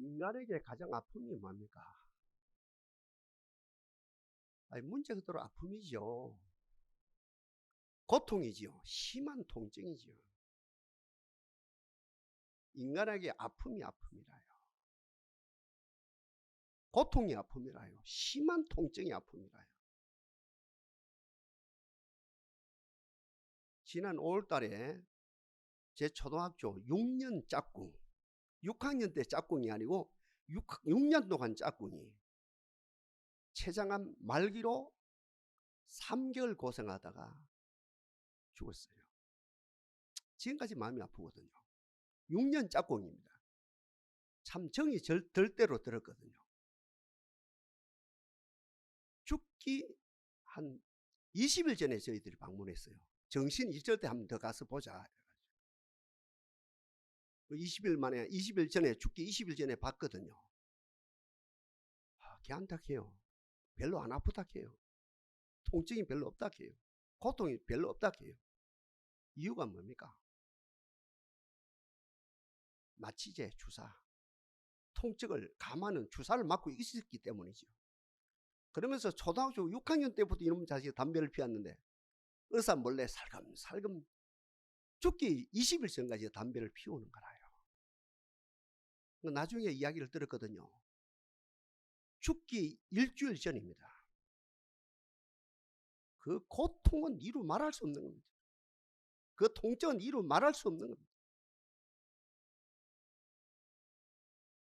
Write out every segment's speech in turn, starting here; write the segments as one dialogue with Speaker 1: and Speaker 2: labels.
Speaker 1: 인간에게 가장 아픔이 뭡니까? 아니, 문제가 그대로 아픔이죠. 고통이지요. 심한 통증이지요. 인간에게 아픔이 아픔이라요. 고통이 아픔이라요. 심한 통증이 아픔이라요. 지난 5월달에 제 초등학교 6년 짝꿍, 6학년 때 짝꿍이 아니고 6년 동안 짝꿍이 췌장암 말기로 3개월 고생하다가 죽었어요. 지금까지 마음이 아프거든요. 6년 짝꿍입니다. 참 정이 들 대로 들었거든요. 죽기 한 20일 전에 저희들이 방문했어요. 정신 있을 때 한번 더 가서 보자. 20일 전에 죽기 20일 전에 봤거든요. 개안tak해요. 별로 안 아프다 해요. 통증이 별로 없다 해요. 고통이 별로 없다 해요. 이유가 뭡니까? 마취제 주사, 통증을 감하는 주사를 맞고 있었기 때문이죠. 그러면서 초등학교 6학년 때부터 이놈 자식이 담배를 피웠는데 의사 몰래 살금살금 죽기 20일 전까지 담배를 피우는 거라요. 나중에 이야기를 들었거든요. 죽기 일주일 전입니다. 그 고통은 이루 말할 수 없는 겁니다. 그 통증은 이루 말할 수 없는 겁니다.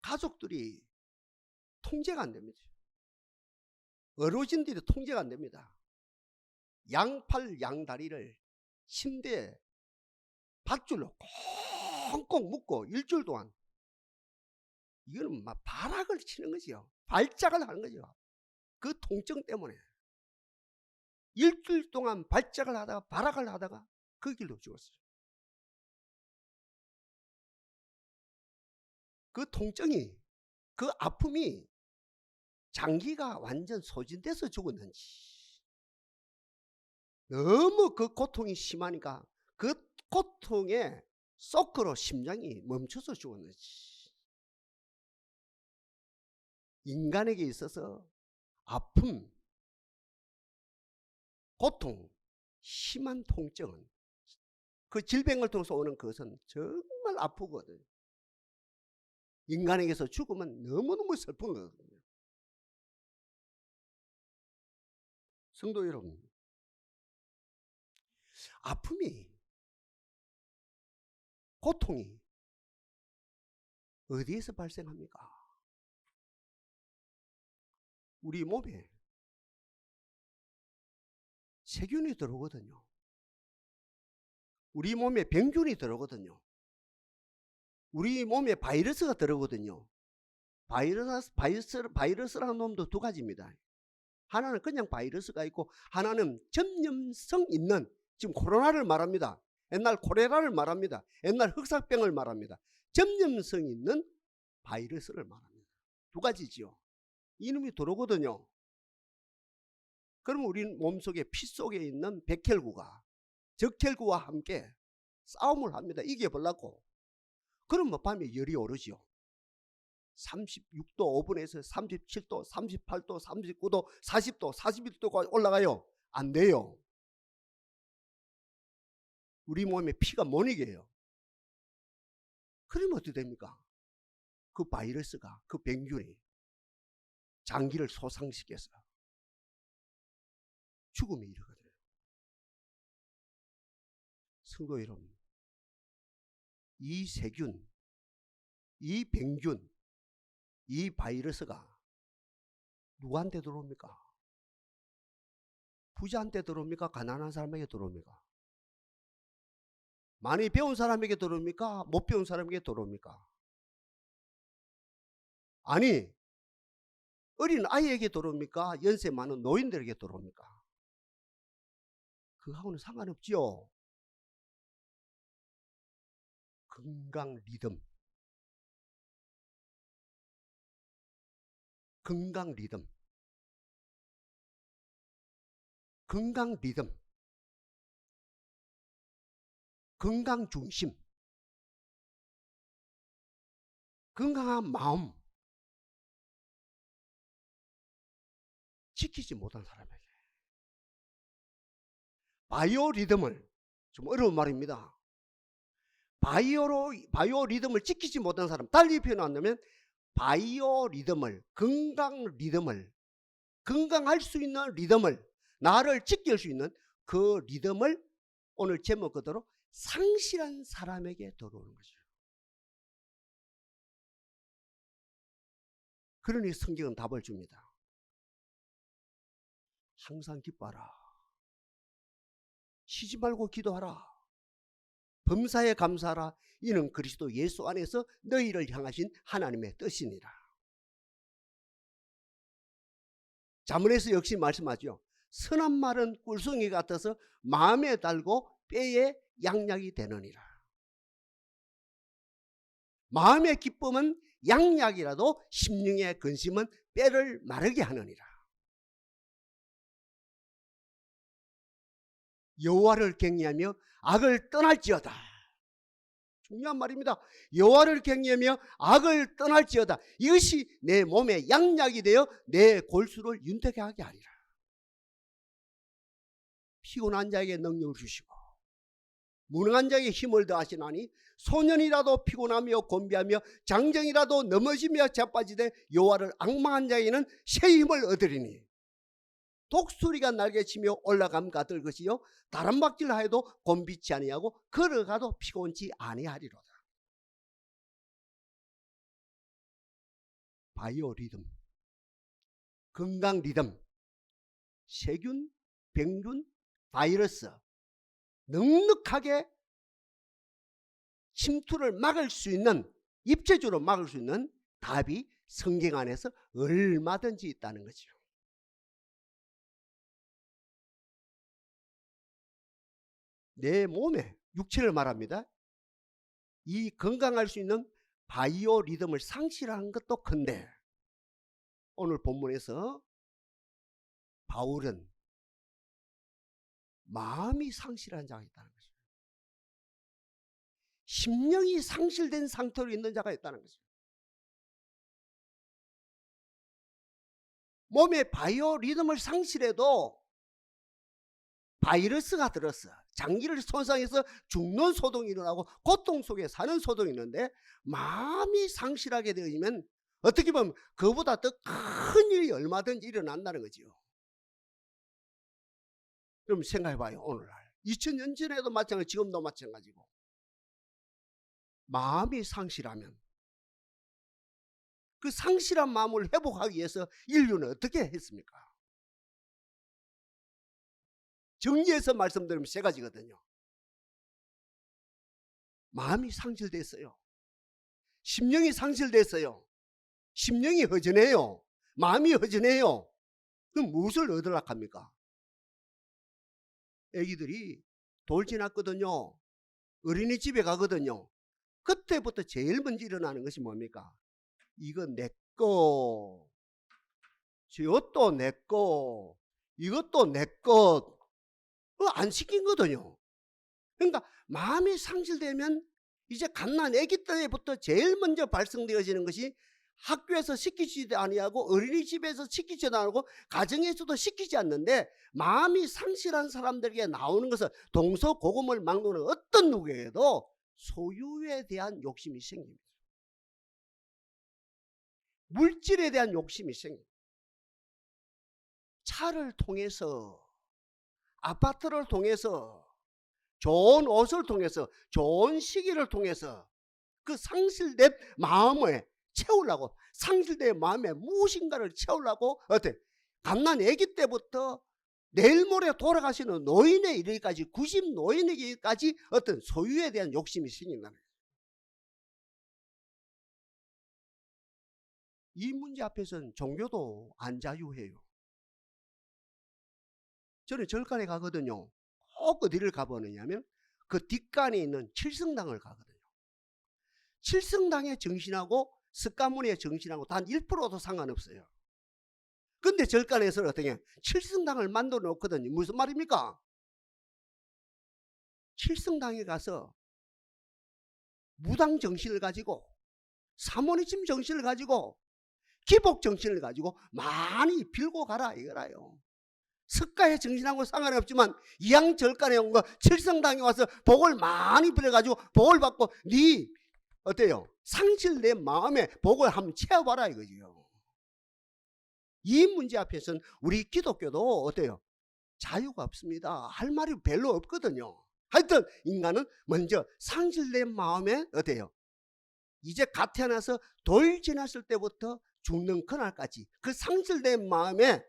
Speaker 1: 가족들이 통제가 안 됩니다. 어르신들이 통제가 안 됩니다. 양팔 양다리를 침대에 밧줄로 꽁꽁 묶고 일주일 동안 이거는 막 발악을 치는 거지요. 발작을 하는 거죠. 그 통증 때문에 일주일 동안 발작을 하다가 발악을 하다가 그 길로 죽었어요. 그 통증이, 그 아픔이 장기가 완전 소진돼서 죽었는지, 너무 그 고통이 심하니까 그 고통에 소크로 심장이 멈춰서 죽었는지, 인간에게 있어서 아픔, 고통, 심한 통증은, 그 질병을 통해서 오는 것은 정말 아프거든요. 인간에게서 죽으면 너무너무 슬픈 거거든요. 성도 여러분, 아픔이, 고통이 어디에서 발생합니까? 우리 몸에 세균이 들어오거든요. 우리 몸에 병균이 들어오거든요. 우리 몸에 바이러스가 들어오거든요. 바이러스라는 놈도 두 가지입니다. 하나는 그냥 바이러스가 있고 하나는 전염성 있는, 지금 코로나를 말합니다. 옛날 콜레라를 말합니다. 옛날 흑사병을 말합니다. 전염성 있는 바이러스를 말합니다. 두 가지지요. 이놈이 들어오거든요. 그러면 우리 몸속에 피 속에 있는 백혈구가 적혈구와 함께 싸움을 합니다. 이겨보려고. 그러면 밤에 열이 오르죠. 36도 5분에서 37도, 38도, 39도, 40도, 41도가 올라가요. 안 돼요. 우리 몸에 피가 못 이겨요. 그러면 어떻게 됩니까? 그 바이러스가, 그 병균이 장기를 소상시켜서 죽음에 이르거든요. 성도 여러분, 이 세균, 이 병균, 이 바이러스가 누구한테 들어옵니까? 부자한테 들어옵니까? 가난한 사람에게 들어옵니까? 많이 배운 사람에게 들어옵니까? 못 배운 사람에게 들어옵니까? 아니, 어린 아이에게 들어옵니까? 연세 많은 노인들에게 들어옵니까? 그하고는 상관없지요. 건강 리듬, 건강 리듬, 건강 리듬, 건강 중심, 건강한 마음, 지키지 못한 사람에게. 바이오 리듬을, 좀 어려운 말입니다. 바이오 리듬을 지키지 못한 사람, 달리 표현한다면 바이오 리듬을, 건강할 수 있는 리듬을, 나를 지킬 수 있는 그 리듬을 오늘 제목 그대로 상실한 사람에게 들어오는 거죠. 그러니 성경은 답을 줍니다. 항상 기뻐하라. 쉬지 말고 기도하라. 범사에 감사하라. 이는 그리스도 예수 안에서 너희를 향하신 하나님의 뜻이니라. 잠언에서 역시 말씀하죠. 선한 말은 꿀송이 같아서 마음에 달고 뼈에 양약이 되느니라. 마음의 기쁨은 양약이라도 심령의 근심은 뼈를 마르게 하느니라. 여호와를 경외하며 악을 떠날지어다. 중요한 말입니다. 여호와를 경외하며 악을 떠날지어다. 이것이 내 몸에 양약이 되어 내 골수를 윤택하게 하게 하리라. 피곤한 자에게 능력을 주시고 무능한 자에게 힘을 더하시나니 소년이라도 피곤하며 곤비하며 장정이라도 넘어지며 자빠지되 여호와를 앙망한 자에게는 새 힘을 얻으리니 독수리가 날개치며 올라감 같을 것이요 다람박질 하여도 곤비치 아니하고 걸어가도 피곤치 아니하리로다. 바이오 리듬, 건강 리듬, 세균, 병균, 바이러스 넉넉하게 침투를 막을 수 있는, 입체적으로 막을 수 있는 답이 성경 안에서 얼마든지 있다는 거죠. 내 몸에, 육체를 말합니다. 이 건강할 수 있는 바이오 리듬을 상실하는 것도 큰데 오늘 본문에서 바울은 마음이 상실한 자가 있다는 거죠. 심령이 상실된 상태로 있는 자가 있다는 거죠. 몸의 바이오 리듬을 상실해도 바이러스가 들었어. 장기를 손상해서 죽는 소동이 일어나고 고통 속에 사는 소동이 있는데 마음이 상실하게 되어지면 어떻게 보면 그보다 더 큰 일이 얼마든지 일어난다는 거죠. 그럼 생각해봐요. 오늘날 2000년 전에도 마찬가지, 지금도 마찬가지고 마음이 상실하면 그 상실한 마음을 회복하기 위해서 인류는 어떻게 했습니까? 정리해서 말씀드리면 세 가지거든요. 마음이 상실됐어요. 심령이 상실됐어요. 심령이 허전해요. 마음이 허전해요. 그럼 무엇을 얻으려고 합니까? 애기들이 돌 지났거든요. 어린이집에 가거든요. 그때부터 제일 먼저 일어나는 것이 뭡니까? 이거 내 거, 저것도 내 거, 이것도 내 것. 안 시킨 거거든요. 그러니까 마음이 상실되면 이제 갓난 아기 때부터 제일 먼저 발생되어지는 것이 학교에서 시키지도 아니하고 어린이집에서 시키지도 않고 가정에서도 시키지 않는데 마음이 상실한 사람들에게 나오는 것은 동서고금을 막론하는 어떤 누구에게도 소유에 대한 욕심이 생깁니다. 물질에 대한 욕심이 생깁니다. 차를 통해서, 아파트를 통해서, 좋은 옷을 통해서, 좋은 시기를 통해서 그 상실된 마음을 채우려고, 상실된 마음에 무엇인가를 채우려고 어때? 갓난 아기 때부터 내일 모레 돌아가시는 노인에 이르기까지 90 노인에게까지 어떤 소유에 대한 욕심이 생긴다는 거예요. 이 문제 앞에서는 종교도 안 자유해요. 저는 절간에 가거든요. 꼭 어디를 가보느냐면 그 뒷간에 있는 칠성당을 가거든요. 칠성당의 정신하고 석가모니의 정신하고 단 1%도 상관없어요. 근데 절간에서 어떻게 칠성당을 만들어 놓거든요. 무슨 말입니까? 칠성당에 가서 무당 정신을 가지고 사모니즘 정신을 가지고 기복 정신을 가지고 많이 빌고 가라 이거라요. 석가의 정신하고 상관이 없지만 이양절간에 온 거 칠성당에 와서 복을 많이 빌어가지고 복을 받고 네 어때요? 상실된 마음에 복을 한번 채워봐라 이거지요. 이 문제 앞에서는 우리 기독교도 어때요? 자유가 없습니다. 할 말이 별로 없거든요. 하여튼 인간은 먼저 상실된 마음에 어때요? 이제 갓 태어나서 돌 지났을 때부터 죽는 그날까지 그 상실된 마음에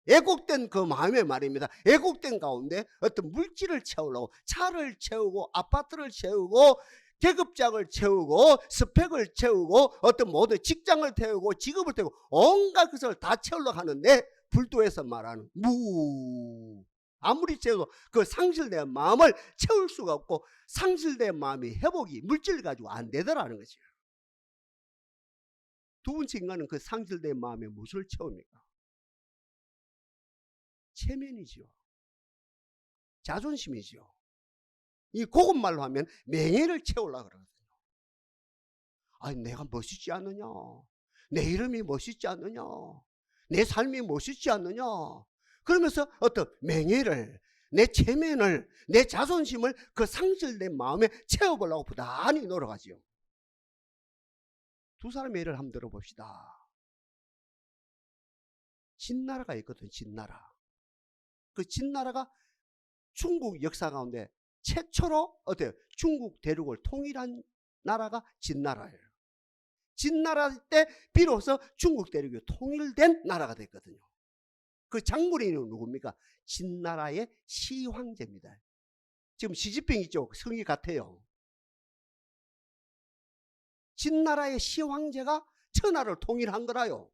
Speaker 1: 애곡된 그 마음에 말입니다. 애곡된 가운데 어떤 물질을 채우려고 차를 채우고 아파트를 채우고 계급장을 채우고 스펙을 채우고 어떤 모든 직장을 태우고 직업을 태우고 온갖 것을 다 채우려고 하는데 불도에서 말하는 아무리 채워도 그 상실된 마음을 채울 수가 없고 상실된 마음이 회복이 물질 가지고 안 되더라는 거죠. 두 번째 인간은 그 상실된 마음에 무엇을 채웁니까? 체면이지요. 자존심이지요. 이 고급 말로 하면 명예를 채우려고 그러거든요. 아니 내가 멋있지 않느냐, 내 이름이 멋있지 않느냐, 내 삶이 멋있지 않느냐, 그러면서 어떤 명예를, 내 체면을, 내 자존심을 그 상실된 마음에 채워보려고 부단히 노력하지요. 두 사람의 예를 한번 들어봅시다. 진나라가 있거든. 진나라. 그 진나라가 중국 역사 가운데 최초로 어때요? 중국 대륙을 통일한 나라가 진나라예요. 진나라 때 비로소 중국 대륙이 통일된 나라가 됐거든요. 그 장군이 누굽니까? 진나라의 시황제입니다. 지금 시진핑 있죠? 성이 같아요. 진나라의 시황제가 천하를 통일한 거라요.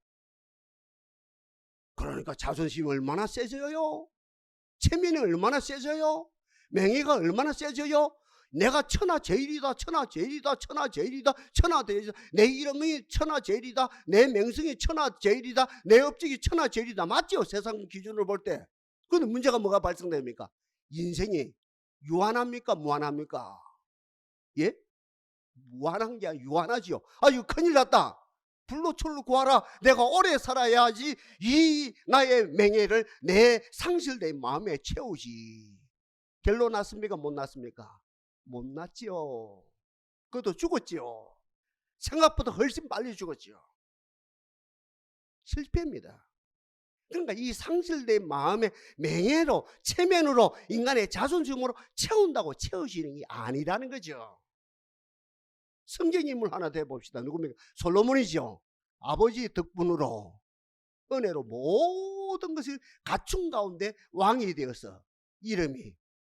Speaker 1: 그러니까 자존심이 얼마나 세져요? 체면이 얼마나 세져요? 명예가 얼마나 세져요? 내가 천하제일이다, 천하제일이다, 천하제일이다, 천하제일이다. 내 이름이 천하제일이다, 내 명성이 천하제일이다, 내 업적이 천하제일이다. 맞죠? 세상 기준으로 볼 때. 그런데 문제가 뭐가 발생됩니까? 인생이 유한합니까? 무한합니까? 예? 무한한 게 아니라 유한하지요. 아, 이거 큰일 났다. 불로초를 구하라. 내가 오래 살아야지 이 나의 명예를 내 상실된 마음에 채우지. 결론 났습니까? 못 났습니까? 못 났지요. 그것도 죽었지요. 생각보다 훨씬 빨리 죽었지요. 실패입니다. 그러니까 이 상실된 마음의 명예로, 체면으로, 인간의 자존심으로 채운다고 채우시는 게 아니라는 거죠. 성경 인물 하나 대봅시다. 누굽니까? 솔로몬이죠. 아버지 덕분으로 은혜로 모든 것이 갖춘 가운데 왕이 되어서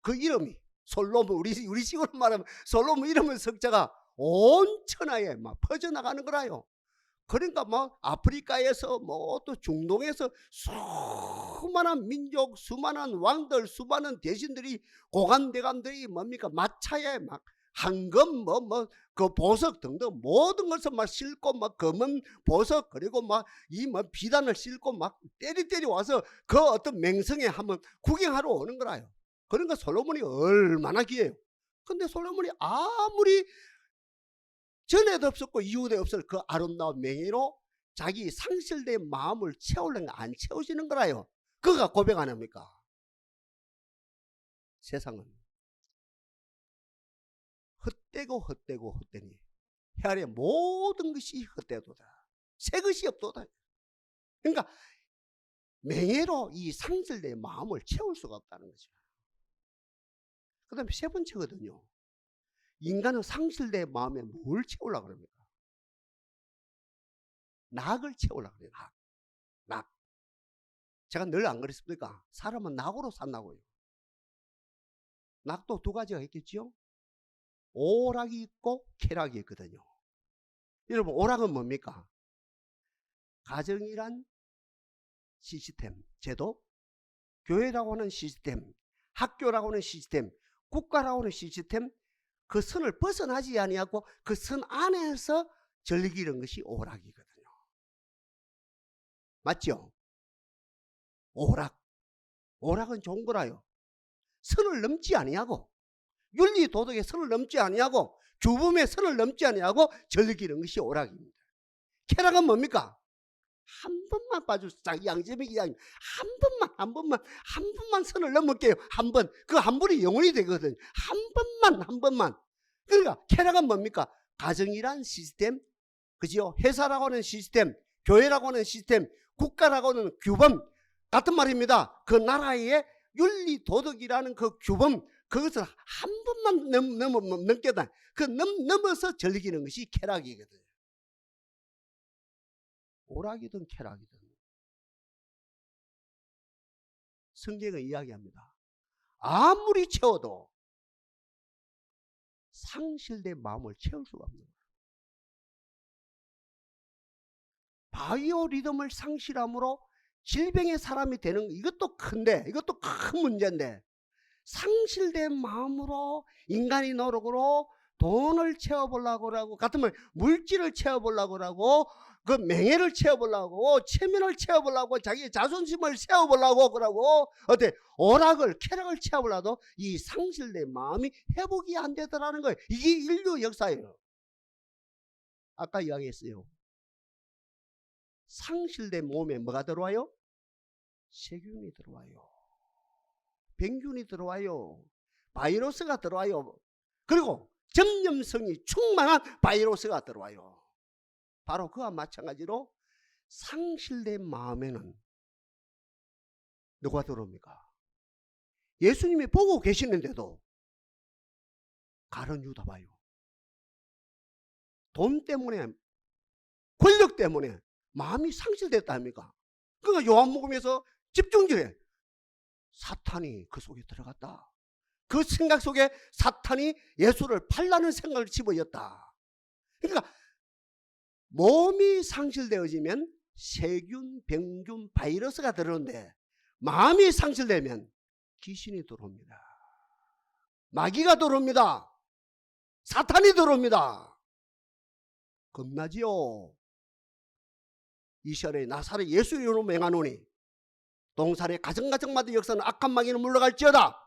Speaker 1: 그 이름이 솔로몬, 우리 식으로 말하면 솔로몬 이름의 석자가 온 천하에 막 퍼져나가는 거라요. 그러니까 막 아프리카에서 뭐 또 중동에서 수많은 민족, 수많은 왕들, 수많은 대신들이 고관대감들이 뭡니까? 마차에 막 황금 그 보석 등등 모든 것을 막 싣고 막 검은 보석 그리고 막 이 뭐 비단을 싣고 막 때리 와서 그 어떤 맹성에 한번 구경하러 오는 거라요. 그러니까 솔로몬이 얼마나 귀해요. 근데 솔로몬이 아무리 전에도 없었고 이후에도 없을 그 아름다운 명예로 자기 상실된 마음을 채우려는 거 안 채워지는 거라요. 그가 고백 안 합니까? 세상은 헛되고 헛되니 헤아려 모든 것이 헛되도다. 새 것이 없도다. 그러니까 명예로 이 상실된 마음을 채울 수가 없다는 거죠. 그 다음에 세 번째거든요. 인간은 상실된 마음에 뭘 채우려고 그럽니까? 낙을 채우려고 그래요. 낙. 제가 늘 안 그랬습니까? 사람은 낙으로 산다고요. 낙도 두 가지가 있겠죠? 오락이 있고 쾌락이 있거든요. 여러분, 오락은 뭡니까? 가정이란 시스템, 제도, 교회라고 하는 시스템, 학교라고 하는 시스템, 국가라고 하는 시스템, 그 선을 벗어나지 아니하고 그 선 안에서 즐기는 것이 오락이거든요. 맞죠? 오락은 좋은 거라요. 선을 넘지 아니하고 윤리 도덕의 선을 넘지 아니하고 주범의 선을 넘지 아니하고 즐기는 것이 오락입니다. 쾌락은 뭡니까? 한 번만 봐주세요. 양재명이 한 번만 선을 넘을게요. 한 번. 그 한 번이 영원이 되거든요. 한 번만. 그러니까 쾌락은 뭡니까? 가정이란 시스템, 그죠? 회사라고 하는 시스템, 교회라고 하는 시스템, 국가라고 하는 규범 같은 말입니다. 그 나라의 윤리 도덕이라는 그 규범, 그것을 한 번만 넘겠다. 그 넘어서 즐기는 것이 쾌락이거든요. 오락이든 쾌락이든. 성경은 이야기합니다. 아무리 채워도 상실된 마음을 채울 수가 없는 거예요. 바이오 리듬을 상실함으로 질병의 사람이 되는, 이것도 큰데, 이것도 큰 문제인데, 상실된 마음으로 인간이 노력으로 돈을 채워보려고 하고, 같으면 물질을 채워보려고 하고, 그 명예를 채워보려고, 체면을 채워보려고, 자기 자존심을 세워보려고 그러고, 어때? 오락을, 쾌락을 채워보려도 이 상실된 마음이 회복이 안 되더라는 거예요. 이게 인류 역사예요. 아까 이야기했어요. 상실된 몸에 뭐가 들어와요? 세균이 들어와요. 병균이 들어와요. 바이러스가 들어와요. 그리고 전염성이 충만한 바이러스가 들어와요. 바로 그와 마찬가지로 상실된 마음에는 누가 들어옵니까? 예수님이 보고 계시는데도 가론 유다 봐요. 돈 때문에, 권력 때문에 마음이 상실됐다 합니까? 그러니까 요한복음에서 집중적에 사탄이 그 속에 들어갔다. 그 생각 속에 사탄이 예수를 팔라는 생각을 집어였다. 그러니까 몸이 상실되어지면 세균, 병균, 바이러스가 들어오는데 마음이 상실되면 귀신이 들어옵니다. 마귀가 들어옵니다. 사탄이 들어옵니다. 겁나지요. 이시절에 나사렛 예수 이름으로 맹하노니 동산의 가정가정마다 역사는 악한 마귀는 물러갈지어다.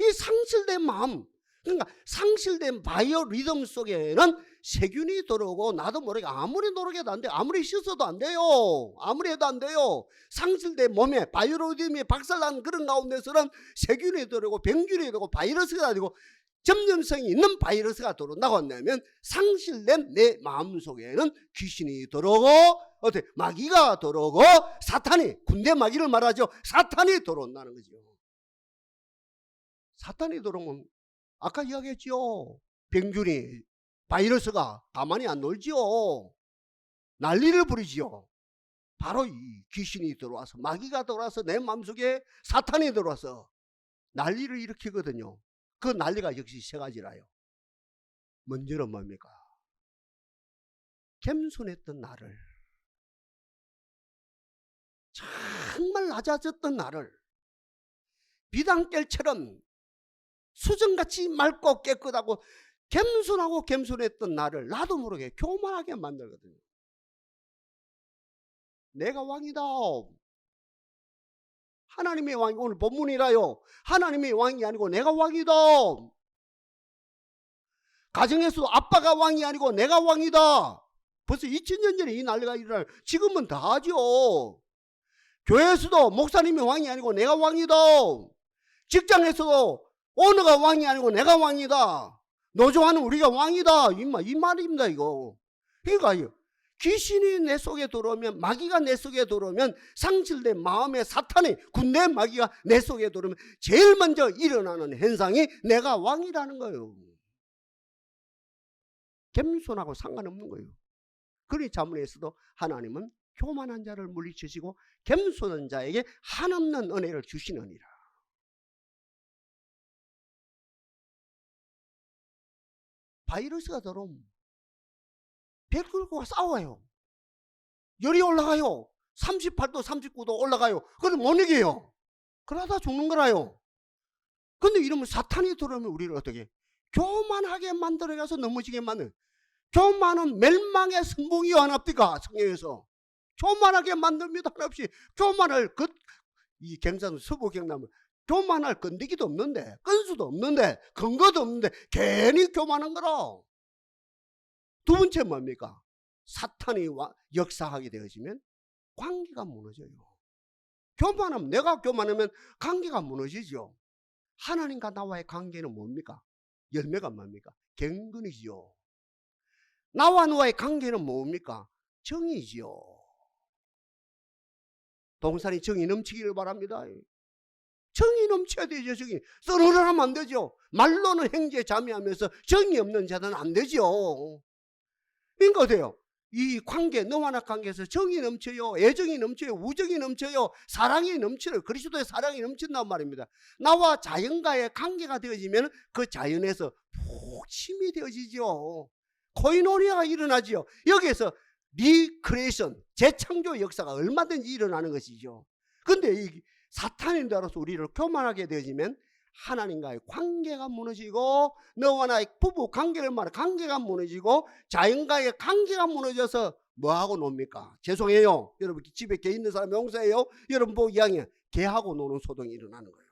Speaker 1: 이 상실된 마음, 그러니까 상실된 바이오 리듬 속에는 세균이 들어오고 나도 모르게 아무리 노력해도 안 돼요. 아무리 씻어도 안 돼요. 아무리 해도 안 돼요. 상실된 몸에 바이오 리듬이 박살난 그런 가운데서는 세균이 들어오고 병균이 들어오고 바이러스가 되고 전염성이 있는 바이러스가 들어온다고 한다면 상실된 내 마음 속에는 귀신이 들어오고 어때? 마귀가 들어오고 사탄이, 군대 마귀를 말하죠. 사탄이 들어온다는 거죠. 사탄이 들어오면 아까 이야기했죠. 병균이, 바이러스가 가만히 안 놀지요. 난리를 부리지요. 바로 이 귀신이 들어와서, 마귀가 들어와서 내 마음속에 사탄이 들어와서 난리를 일으키거든요. 그 난리가 역시 세 가지라요. 먼저는 뭡니까? 겸손했던 나를, 정말 낮아졌던 나를 비단결처럼 수정같이 맑고 깨끗하고 겸손하고 겸손했던 나를 나도 모르게 교만하게 만들거든요. 내가 왕이다. 하나님의 왕이, 오늘 본문이라요. 하나님의 왕이 아니고 내가 왕이다. 가정에서도 아빠가 왕이 아니고 내가 왕이다. 벌써 2000년 전에 이 난리가 일어나요. 지금은 다 하죠. 교회에서도 목사님이 왕이 아니고 내가 왕이다. 직장에서도 오너가 왕이 아니고 내가 왕이다. 노조하는 우리가 왕이다. 이 말입니다, 이거. 그러니까 귀신이 내 속에 들어오면, 마귀가 내 속에 들어오면, 상실된 마음의 사탄이, 군대 마귀가 내 속에 들어오면 제일 먼저 일어나는 현상이 내가 왕이라는 거예요. 겸손하고 상관없는 거예요. 그러니 자문에서도 하나님은 교만한 자를 물리치시고 겸손한 자에게 한없는 은혜를 주시느니라. 바이러스가 들어오면 배 끌고 싸워요. 열이 올라가요. 38도 39도 올라가요. 그럼 못 이겨요. 그러다 죽는 거라요. 근데 이러면 사탄이 들어오면 우리를 어떻게? 교만하게 만들어가서 넘어지게 만드는. 교만은 멸망의 선봉이 하나입니까? 성경에서 교만하게 만듭니다. 하나없이 교만을 이 경상 서부 경남은 교만할 건데기도 없는데, 건수도 없는데, 근거도 없는데 괜히 교만한 거라. 두 번째 뭡니까? 사탄이 역사하게 되어지면 관계가 무너져요. 교만하면, 내가 교만하면 관계가 무너지죠. 하나님과 나와의 관계는 뭡니까? 열매가 뭡니까? 경건이지요. 나와 너와의 관계는 뭡니까? 정이지요. 동산이 정이 넘치기를 바랍니다. 정이 넘쳐야 되죠. 정이 썰어하면 안 되죠. 말로는 행제 자미하면서 정이 없는 자는 안 되죠. 그러니까 어때요? 이 관계, 너와 나 관계에서 정이 넘쳐요. 애정이 넘쳐요. 우정이 넘쳐요. 사랑이 넘쳐요. 그리스도의 사랑이 넘친단 말입니다. 나와 자연과의 관계가 되어지면 그 자연에서 복심이 되어지죠. 코이노니아가 일어나지요. 여기에서 리크레이션, 재창조 역사가 얼마든지 일어나는 것이죠. 그런데 이 사탄인 자로서 우리를 교만하게 되어지면 하나님과의 관계가 무너지고, 너와 나의 부부 관계를 말해 관계가 무너지고, 자연과의 관계가 무너져서 뭐하고 놉니까? 죄송해요. 여러분 집에 개 있는 사람 용서해요. 여러분 보고 이야기해. 개하고 노는 소동이 일어나는 거예요.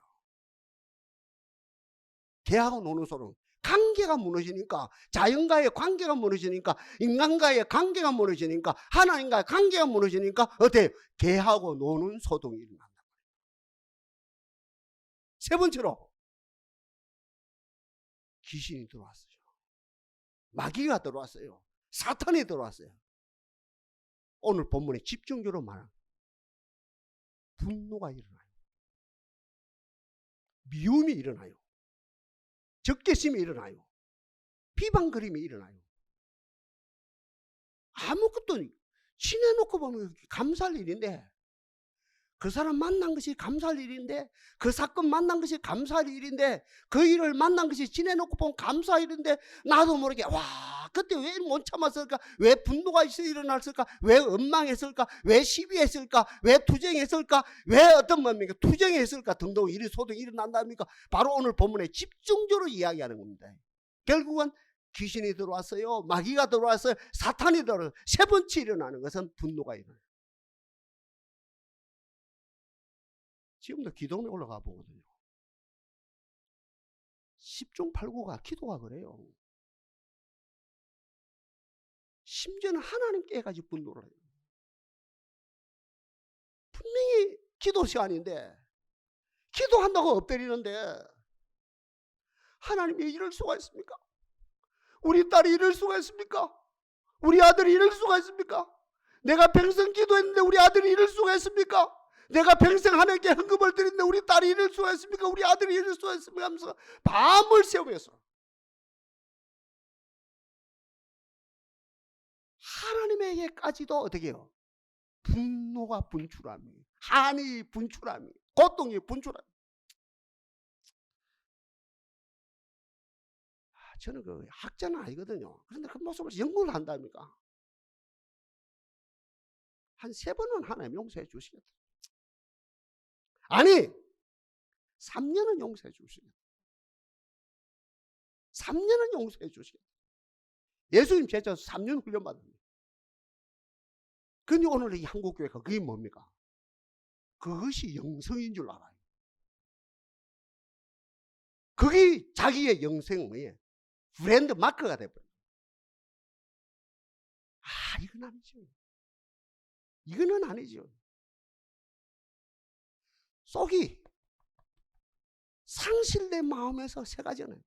Speaker 1: 개하고 노는 소동. 관계가 무너지니까, 자연과의 관계가 무너지니까, 인간과의 관계가 무너지니까, 하나님과의 관계가 무너지니까 어때요? 개하고 노는 소동이 일어난다. 세 번째로 귀신이 들어왔어요. 마귀가 들어왔어요. 사탄이 들어왔어요. 오늘 본문에 집중적으로 말하는 분노가 일어나요. 미움이 일어나요. 적개심이 일어나요. 비방거림이 일어나요. 아무것도 지내놓고 보면 감사할 일인데, 그 사람 만난 것이 감사할 일인데, 그 사건 만난 것이 감사할 일인데, 그 일을 만난 것이 지내놓고 보면 감사할 일인데, 나도 모르게 와, 그때 왜 못 참았을까? 왜 분노가 일어났을까? 왜 원망했을까? 왜 시비했을까? 왜 투쟁했을까? 왜 어떤 뭡니까? 투쟁했을까? 등등 일이 소동이 일어난답니까? 바로 오늘 본문에 집중적으로 이야기하는 겁니다. 결국은 귀신이 들어왔어요. 마귀가 들어왔어요. 사탄이 들어왔어요. 세 번째 일어나는 것은 분노가 일어나요. 지금도 기도원에 올라가 보거든요. 10중 8구가 기도가 그래요. 심지어는 하나님께 해가지고 분노를 해요. 분명히 기도 시간인데, 기도한다고 엎드리는데, 하나님이 이럴 수가 있습니까? 우리 딸이 이럴 수가 있습니까? 우리 아들이 이럴 수가 있습니까? 내가 평생 기도했는데 우리 아들이 이럴 수가 있습니까? 내가 평생 하나님께 헌금을 드렸는데 우리 딸이 이럴 수가 있습니까? 우리 아들이 이럴 수가 있습니까? 하면서 밤을 새우면서 하나님에게까지도 어떻게 해요? 분노가 분출함이, 한이 분출함이, 고통이 분출함이. 저는 그 학자는 아니거든요. 그런데 그 모습을 연구를 한답니까? 한 3번은 하나님 용서해 주시겠다. 아니, 3년은 용서해 주시겠다. 3년은 용서해 주시겠다. 예수님 제자서 3년 훈련 받습니다. 근데 오늘 이 한국교회가 그게 뭡니까? 그것이 영성인 줄 알아요. 그게 자기의 영성의 브랜드 마크가 돼버려요. 아, 이건 아니죠. 이거는 아니죠. 속이 상실된 마음에서 세 가지는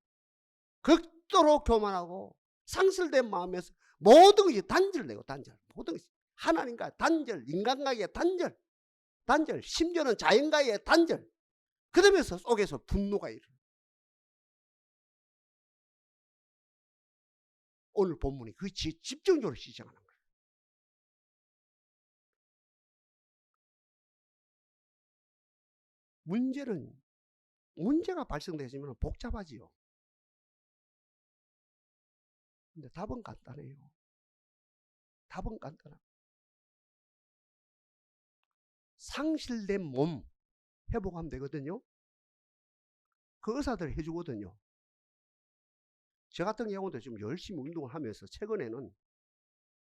Speaker 1: 극도로 교만하고 상실된 마음에서 모든 것이 단절되고 단절. 모든 것이 하나님과 단절, 인간과의 단절, 심지어는 자연과의 단절. 그러면서 속에서 분노가 일어나요. 오늘 본문이 그 집중적으로 시작하는 거예요. 문제가 발생되시면 복잡하지요. 근데 답은 간단해요. 답은 간단합니다. 상실된 몸 회복하면 되거든요. 그 의사들이 해주거든요. 저 같은 경우도 지금 열심히 운동을 하면서 최근에는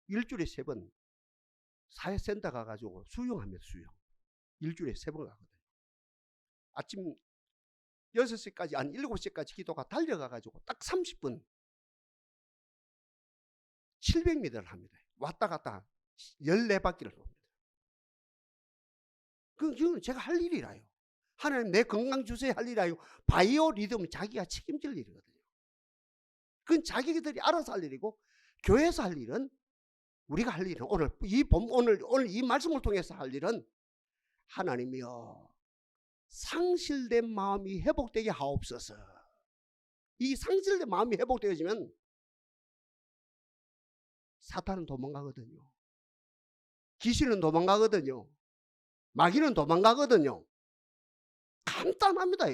Speaker 1: 일주일에 3번 사회센터 가가지고 수영합니다. 수영. 일주일에 3번 가거든요. 아침 6시까지 아니 7시까지 기도가 달려가가지고 딱 30분 700m를 합니다. 왔다 갔다 14바퀴를 돕니다. 그건 제가 할 일이라요. 하나님 내 건강 주세요 할 일이라요. 바이오 리듬은 자기가 책임질 일이거든요. 그건 자기들이 알아서 할 일이고, 교회에서 할 일은, 우리가 할 일은, 오늘 이 말씀을 통해서 할 일은, 하나님이여 상실된 마음이 회복되게 하옵소서. 이 상실된 마음이 회복되어지면 사탄은 도망가거든요. 귀신은 도망가거든요. 마귀는 도망가거든요. 간단합니다.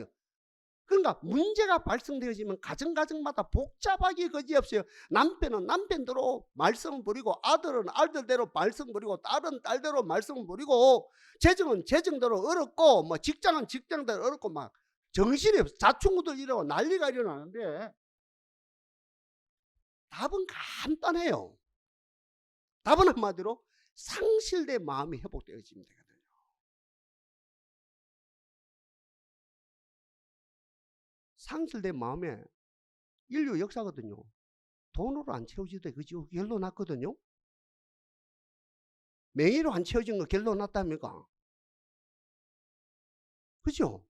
Speaker 1: 그러니까 문제가 발생되어지면 가정마다 복잡하게 그지없어요. 남편은 남편대로 말씀을 부리고, 아들은 아들대로 말씀을 부리고, 딸은 딸대로 말씀을 부리고, 재정은 재정대로 어렵고, 뭐 직장은 직장대로 어렵고, 막 정신이 자충우들 일어나고 난리가 일어나는데, 답은 간단해요. 답은 한마디로 상실된 마음이 회복되어지면 되거든요. 상실된 마음에 인류 역사거든요. 돈으로 안 채워지대. 그죠? 결론 났거든요. 명예로 안 채워진 거 결론 났답니까? 그죠?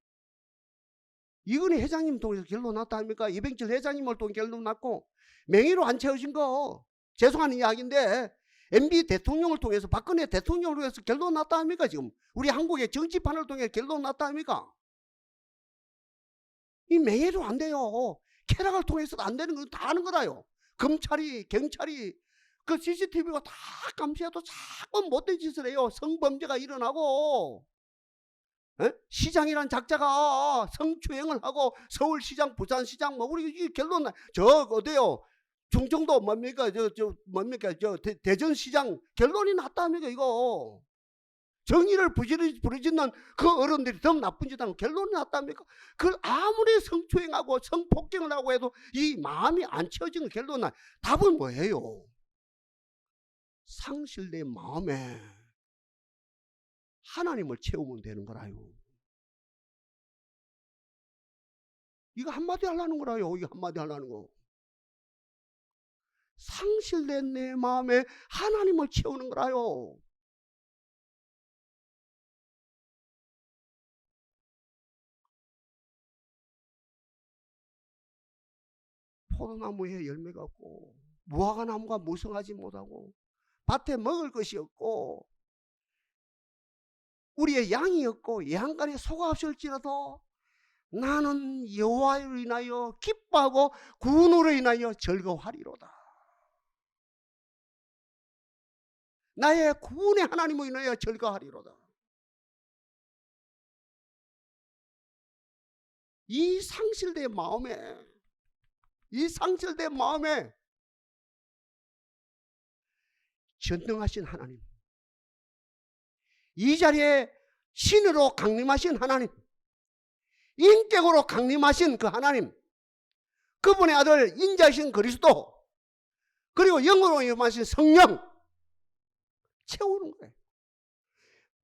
Speaker 1: 이건희 회장님 통해서 결론 났답니까? 이병철 회장님을 통해 결론 났고, 명예로 안 채워진 거 죄송한 이야기인데, MB 대통령을 통해서, 박근혜 대통령을 통해서 결론 났답니까? 지금 우리 한국의 정치판을 통해 결론 났답니까? 이 명예로 안 돼요. 쾌락을 통해서도 안 되는 건 다 아는 거다요. 검찰이, 경찰이, 그 CCTV가 다 감시해도 자꾸 못된 짓을 해요. 성범죄가 일어나고, 시장이란 작자가 성추행을 하고, 서울시장, 부산시장, 뭐 우리 이 결론 어때요? 중정도 뭡니까? 대전시장 결론이 났답니까? 이거 정의를 부르짖는 그 어른들이 더 나쁜 짓 하는 결론이 났답니까? 그걸 아무리 성추행하고 성폭행을 하고 해도 이 마음이 안 채워지는 결론 나. 답은 뭐예요? 상실된 마음에 하나님을 채우면 되는 거라요. 이거 한마디 하려는 거라요. 이거 한마디 하려는 거. 상실된 내 마음에 하나님을 채우는 거라요. 포도나무에 열매가 없고, 무화과나무가 무성하지 못하고, 밭에 먹을 것이 없고, 우리의 양이 없고 양간에 소가 없을지라도 나는 여호와로 인하여 기뻐하고 구원으로 인하여 즐거워하리로다. 나의 구원의 하나님으로 인하여 즐거워하리로다. 이 상실된 마음에 전능하신 하나님, 이 자리에 신으로 강림하신 하나님, 인격으로 강림하신 그 하나님, 그분의 아들 인자이신 그리스도, 그리고 영으로 임하신 성령 채우는 거예요.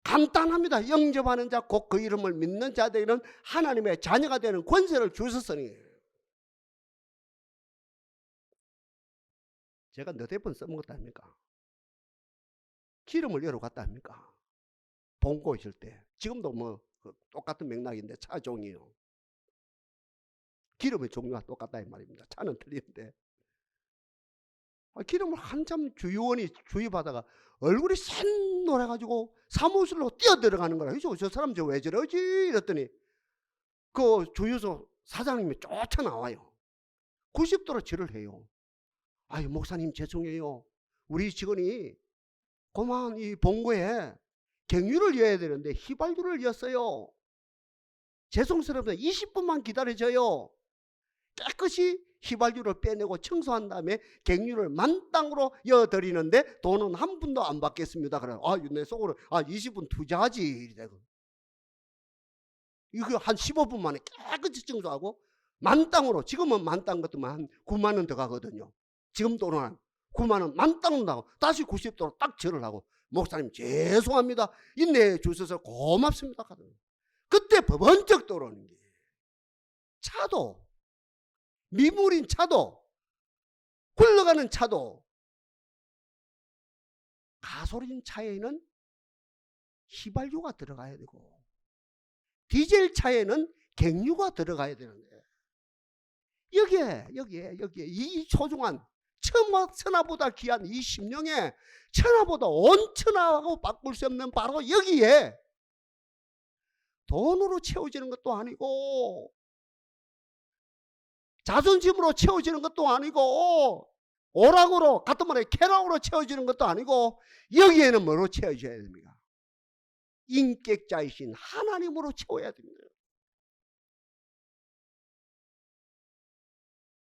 Speaker 1: 간단합니다. 영접하는 자 곧 그 이름을 믿는 자들은 하나님의 자녀가 되는 권세를 주셨으니. 제가 너댓 번 써먹었다 합니까? 기름을 열어갔다 합니까? 봉고 있을 때. 지금도 뭐 똑같은 맥락인데 차 종이요. 기름의 종류가 똑같다 이 말입니다. 차는 틀리는데. 기름을 한참 주의원이 주의받다가 얼굴이 샛노래가지고 사무실로 뛰어들어가는 거라. 저 사람 저 왜 저러지? 이랬더니 그 주유소 사장님이 쫓아나와요. 90도로 절을 해요. 아유 목사님 죄송해요. 우리 직원이 고만 이 봉고에 경유를 이어야 되는데 휘발유를 이었어요. 죄송스럽다. 20분만 기다려줘요. 깨끗이 휘발유를 빼내고 청소한 다음에 경유를 만땅으로 이어드리는데 돈은 한 푼도 안 받겠습니다. 그래. 내 속으로 20분 투자하지. 이거 한 15분 만에 깨끗이 청소하고 만땅으로, 지금은 만땅 같으면 한 9만 원 더 가거든요. 지금 돈은 9만 원 만땅 나고 다시 90도로 딱 절을 하고, 목사님 죄송합니다. 인내해 주셔서 고맙습니다. 그때 번쩍 떠오르는 게, 차도, 미물인 차도, 굴러가는 차도 가솔린 차에는 휘발유가 들어가야 되고 디젤 차에는 갱유가 들어가야 되는데 여기에 이 소중한 천하보다 귀한 이 심령에 천하보다 온 천하하고 바꿀 수 없는 바로 여기에 돈으로 채워지는 것도 아니고 자존심으로 채워지는 것도 아니고 오락으로 같은 말에 쾌락으로 채워지는 것도 아니고 여기에는 뭐로 채워져야 됩니까? 인격자이신 하나님으로 채워야 됩니다.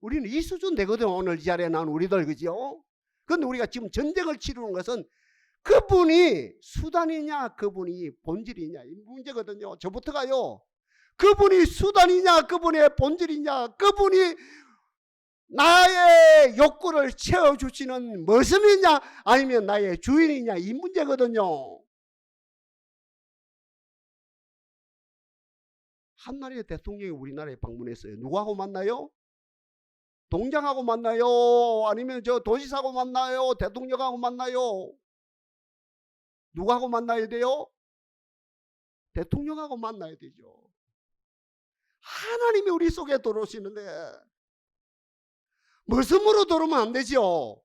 Speaker 1: 우리는 이 수준 되거든. 오늘 이 자리에 나온 우리들, 그죠? 그런데 우리가 지금 전쟁을 치르는 것은 그분이 수단이냐 그분이 본질이냐 이 문제거든요. 저부터가요. 그분이 수단이냐 그분의 본질이냐, 그분이 나의 욕구를 채워주시는 머슴이냐 아니면 나의 주인이냐 이 문제거든요. 한나라의 대통령이 우리나라에 방문했어요. 누구하고 만나요? 동장하고 만나요? 아니면 저 도지사하고 만나요? 대통령하고 만나요? 누구하고 만나야 돼요? 대통령하고 만나야 되죠. 하나님이 우리 속에 들어오시는데 머슴으로 들어오면 안 되죠.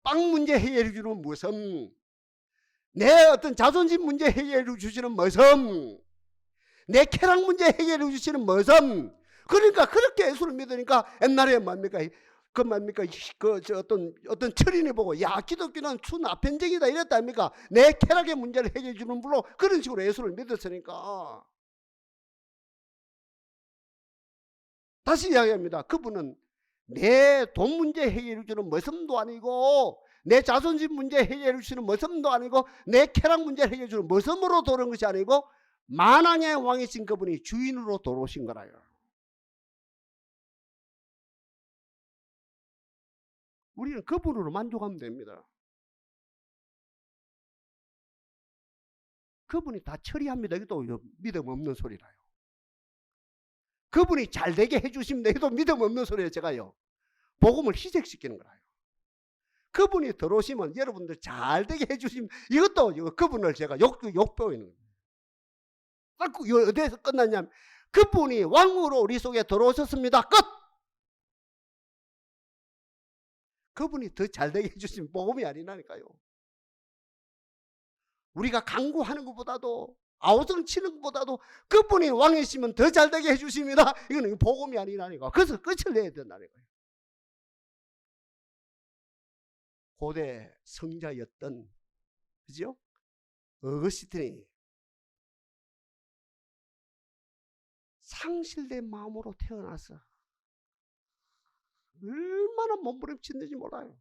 Speaker 1: 빵 문제 해결해 주는 머슴, 내 어떤 자존심 문제 해결해 주시는 머슴, 내 쾌락 문제 해결해 주시는 머슴. 그러니까 그렇게 예수를 믿으니까 옛날에 뭡니까? 어떤 철인이 보고 야 기독교는 순아편적이다 이랬다 아닙니까? 내 쾌락의 문제를 해결해 주는 분로 그런 식으로 예수를 믿었으니까. 다시 이야기합니다. 그분은 내 돈 문제 해결해 주는 머슴도 아니고 내 자존심 문제 해결해 주시는 머슴도 아니고 내 쾌락 문제 해결해 주는 머슴으로 돌아온 것이 아니고 만왕의 왕이신 그분이 주인으로 돌아오신 거라요. 우리는 그분으로 만족하면 됩니다. 그분이 다 처리합니다. 이것도 믿음 없는 소리라요. 그분이 잘되게 해주십니다. 이것도 믿음 없는 소리예요. 제가요. 복음을 희생시키는 거라요. 그분이 들어오시면 여러분들 잘되게 해주시면 이것도 그분을 제가 욕보이는 거예요. 어디에서 끝났냐면 그분이 왕으로 우리 속에 들어오셨습니다. 끝! 그분이 더 잘되게 해주시면 복음이 아니라니까요. 우리가 강구하는 것보다도 아우성 치는 것보다도 그분이 왕이시면 더 잘되게 해주십니다. 이거는 복음이 아니라니까. 그래서 끝을 내야 된다니까요. 고대 성자였던, 그죠? 어거스틴이 상실된 마음으로 태어나서 얼마나 몸부림치는지 몰라요.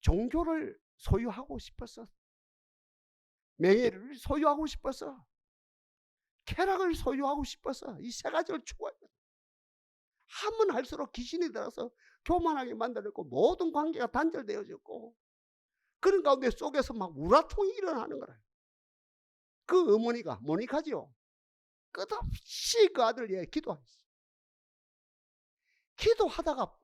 Speaker 1: 종교를 소유하고 싶어서, 명예를 소유하고 싶어서, 쾌락을 소유하고 싶어서 이 세 가지를 추구해요. 하면 할수록 귀신이 들어서 교만하게 만들었고 모든 관계가 단절되어졌고 그런 가운데 속에서 막 우라통이 일어나는 거예요. 그 어머니가 모니카지요. 끝없이 그 아들 위해 기도했어요. 기도하다가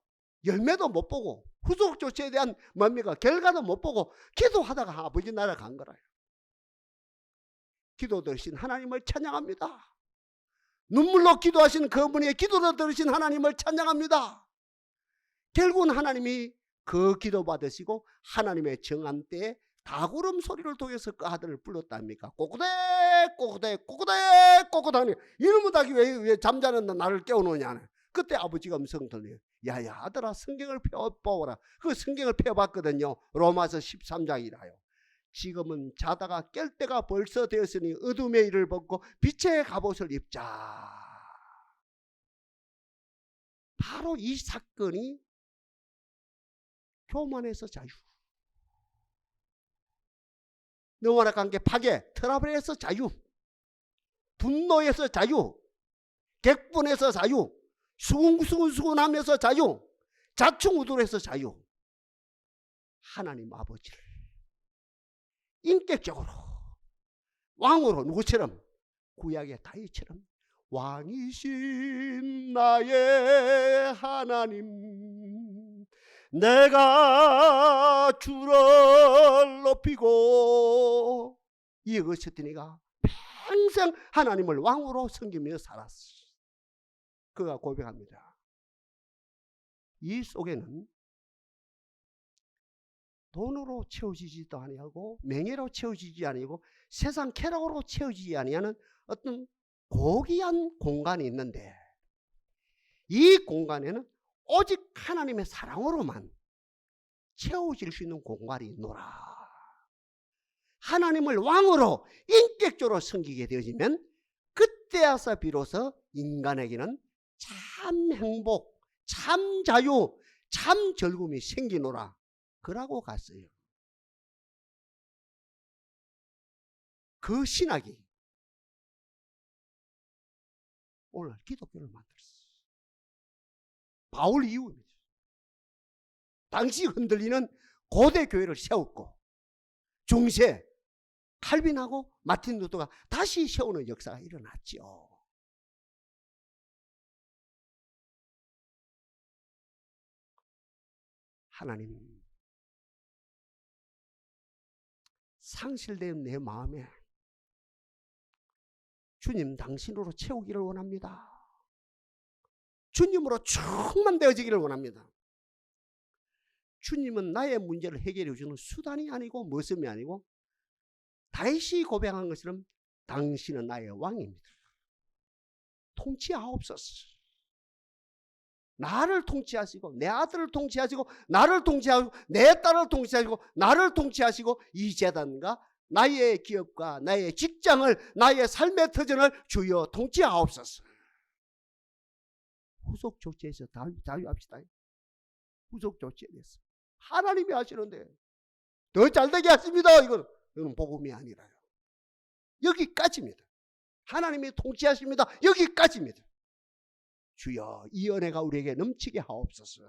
Speaker 1: 열매도 못 보고 후속 조치에 대한 뭡니까? 결과도 못 보고 기도하다가 아버지 나라 간 거라요. 기도 들으신 하나님을 찬양합니다. 눈물로 기도하신 그 어머니의 기도로 들으신 하나님을 찬양합니다. 결국은 하나님이 그 기도 받으시고 하나님의 정한 때에 다구름 소리를 통해서 그 아들을 불렀답니까? 꼬꾸대 꼬꾸대 꼬꾸대 꼬꾸대 이놈의 닭이 왜 잠자는 나를 깨워놓냐. 그때 아버지가 음성 들려요. 야야 아들아 성경을 펴보라. 그 성경을 펴봤거든요. 로마서 13장이라요. 지금은 자다가 깰 때가 벌써 되었으니 어둠의 일을 벗고 빛의 갑옷을 입자. 바로 이 사건이 교만에서 자유, 너와의 관계 파괴, 트러블에서 자유, 분노에서 자유, 객분에서 자유, 수군하면서 자유, 자충우돌에서 자유. 하나님 아버지를 인격적으로 왕으로 누구처럼? 구약의 다윗처럼 왕이신 나의 하나님 내가 주를 높이고 이것이더니가 평생 하나님을 왕으로 섬기며 살았어. 그가 고백합니다. 이 속에는 돈으로 채워지지도 아니하고 명예로 채워지지 아니고 세상 쾌락으로 채워지지 아니하는 어떤 고귀한 공간이 있는데, 이 공간에는 오직 하나님의 사랑으로만 채워질 수 있는 공간이 있노라. 하나님을 왕으로 인격적으로 섬기게 되어지면 그때야서 비로소 인간에게는 참 행복, 참 자유, 참 즐거움이 생기노라. 그라고 갔어요. 그 신학이 오늘 기독교를 만들었어요. 바울 이후입니다. 당시 흔들리는 고대 교회를 세웠고 중세 칼빈하고 마틴 루터가 다시 세우는 역사가 일어났죠. 하나님, 상실된 내 마음에 주님 당신으로 채우기를 원합니다. 주님으로 충만되어지기를 원합니다. 주님은 나의 문제를 해결해 주는 수단이 아니고 모습이 아니고 다윗이 고백한 것처럼 당신은 나의 왕입니다. 통치하옵소서. 나를 통치하시고 내 아들을 통치하시고 나를 통치하시고 내 딸을 통치하시고 나를 통치하시고 이 재단과 나의 기업과 나의 직장을, 나의 삶의 터전을 주여 통치하옵소서. 후속 조치에서 자유합시다. 후속 조치에 대해서 하나님이 하시는데 더 잘되게 하십니다. 이건 복음이 아니라요. 여기까지입니다. 하나님이 통치하십니다. 여기까지입니다. 주여 이 은혜가 우리에게 넘치게 하옵소서.